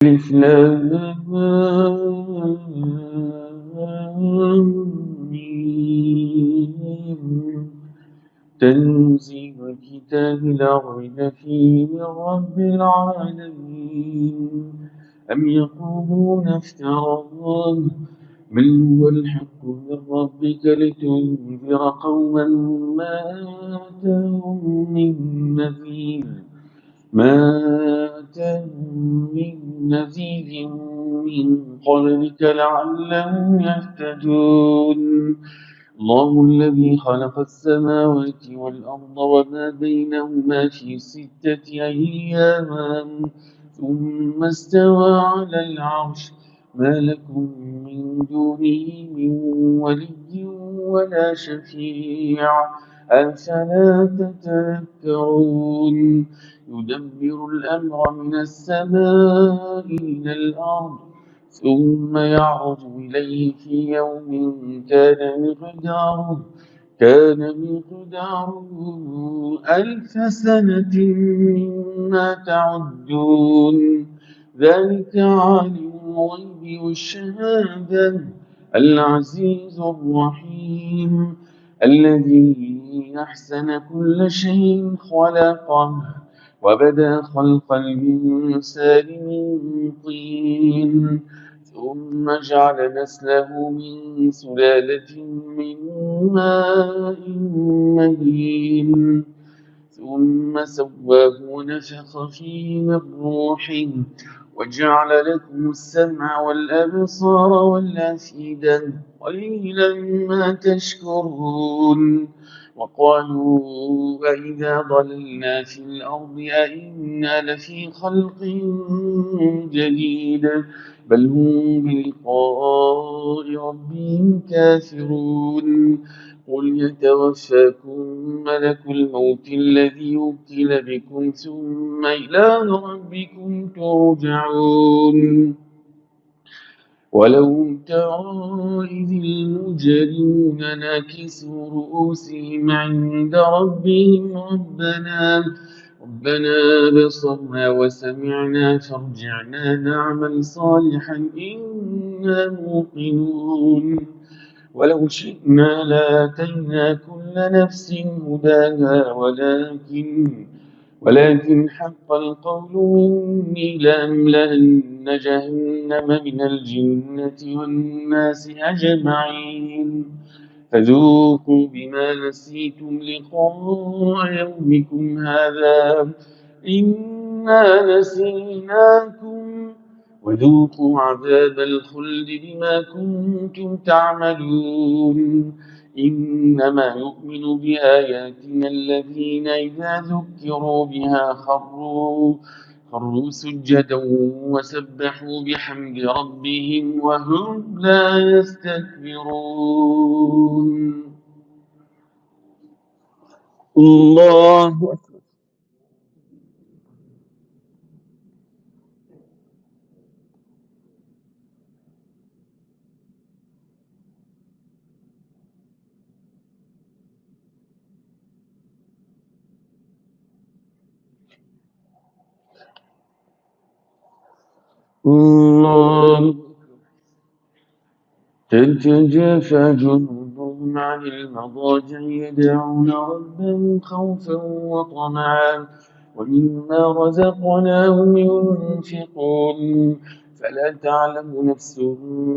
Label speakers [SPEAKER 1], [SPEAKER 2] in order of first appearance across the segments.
[SPEAKER 1] ألف لام ميم. تنزيل الكتاب لا ريب فيه من رب العالمين. أم يقولون افتراه، بل هو الحق من ربك لتنذر قوما ما آتاهم من نذير ما آتاهم من نذير من قبلك لعلهم يهتدون. الله الذي خلق السماوات والأرض وما بينهما في 6 أيام ثم استوى على العرش. ما لكم من دونه من ولي ولا شفيع أفلا تتذكرون. يدبر الأمر من السماء إلى الأرض ثم يعرج إليه في يوم كان مقداره 1000 سنة مما تعدون. ذلك عالم الغيب والشهادة العزيز الرحيم الذي أحسن كل شيء خلقه وبدأ خلق الإنسان من طين ثم جعل نسله من سلالة من ماء مهين ثم سواه ونفخ فيه من روحه وجعل لكم السمع والأبصار والأفئدة قليلا ما تشكرون. وقالوا أئذا ضللنا في الأرض أئنا لفي خلق جديد بل هم بلقاء ربهم كافرون. قل يتوفاكم ملك الموت الذي وكل بكم ثم إلى ربكم ترجعون. ولو ترى إذ المجرمون ناكسوا رؤوسهم عند ربهم ربنا بصرنا وسمعنا فارجعنا نعمل صالحا إنا موقنون. ولو شئنا لآتينا كل نفس هداها ولكن حق القول مني لأملأن جهنم من الجنة والناس أجمعين. فذوقوا بما نسيتم لقاء يومكم هذا إنا نسيناكم وذوقوا عذاب الخلد بما كنتم تعملون. إنما يؤمن بآياتنا الذين إذا ذكروا بها خروا سجدا وسبحوا بحمد ربهم وهم لا يستكبرون. الله أكبر. الله. تتجافى جنوبهم عن المضاجع يدعون ربهم خوفا وطمعا ومما رزقناهم ينفقون. فلا تعلم نفس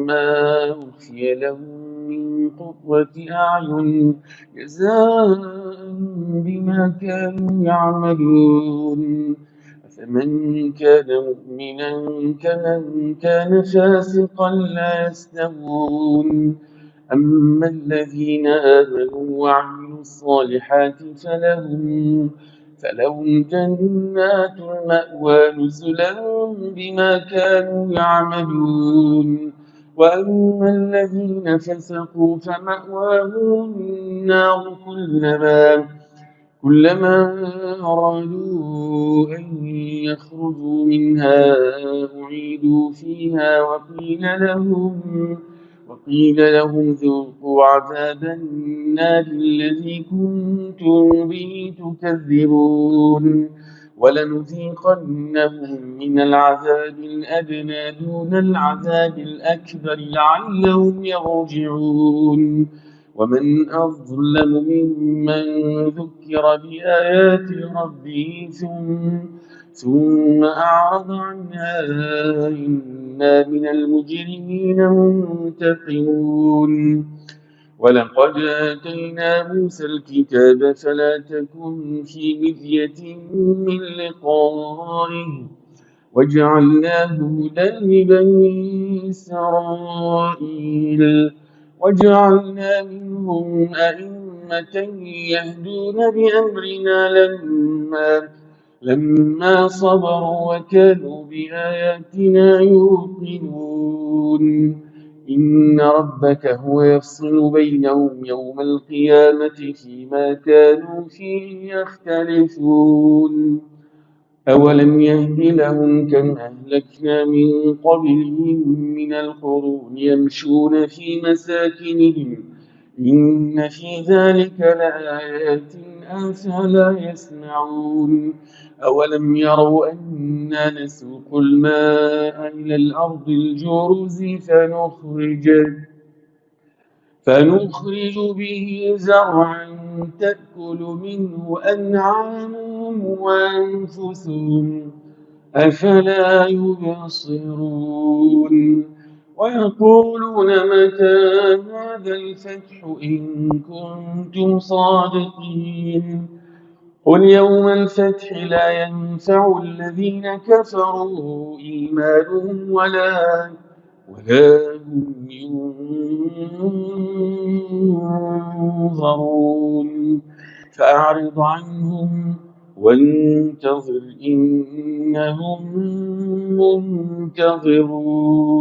[SPEAKER 1] ما أخفي لهم من قرة أعين جزاء بما كانوا يعملون. فمن كان مؤمنا كمن كان فاسقا لا يستوون. أما الذين آمنوا وعملوا الصالحات فلهم جنات المأوى نزلا بما كانوا يعملون. وأما الذين فسقوا فمأواهم النار كلما أرادوا أن يخرجوا منها أعيدوا فيها وقيل لهم ذوقوا عذاب النار الذي كنتم به تكذبون. ولنذيقنهم من العذاب الأدنى دون العذاب الأكبر لعلهم يرجعون ومن أظلم ممن ذكر بآيات ربه ثم أعرض عنها إنا من المجرمين منتقمون ولقد آتينا موسى الكتاب فلا تكن في مرية من لقائه وجعلناه هدى لبني إسرائيل وجعلنا منهم أئمة يهدون بأمرنا لما صبروا وكانوا بآياتنا يوقنون إن ربك هو يفصل بينهم يوم القيامة فيما كانوا فيه يختلفون أولم يهد لهم كم أهلكنا من قبلهم من القرون يمشون في مساكنهم إن في ذلك لآيات أفلا يسمعون أولم يروا أنا نسوق الماء إلى الأرض الجرز فنخرج به زرعا تأكل منه أنعامهم وأنفسهم أفلا يبصرون ويقولون متى هذا الفتح إن كنتم صادقين قل يوم الفتح لا ينفع الذين كفروا إيمانهم ولا هم ينظرون فأعرض عنهم وانتظر إنهم منتظرون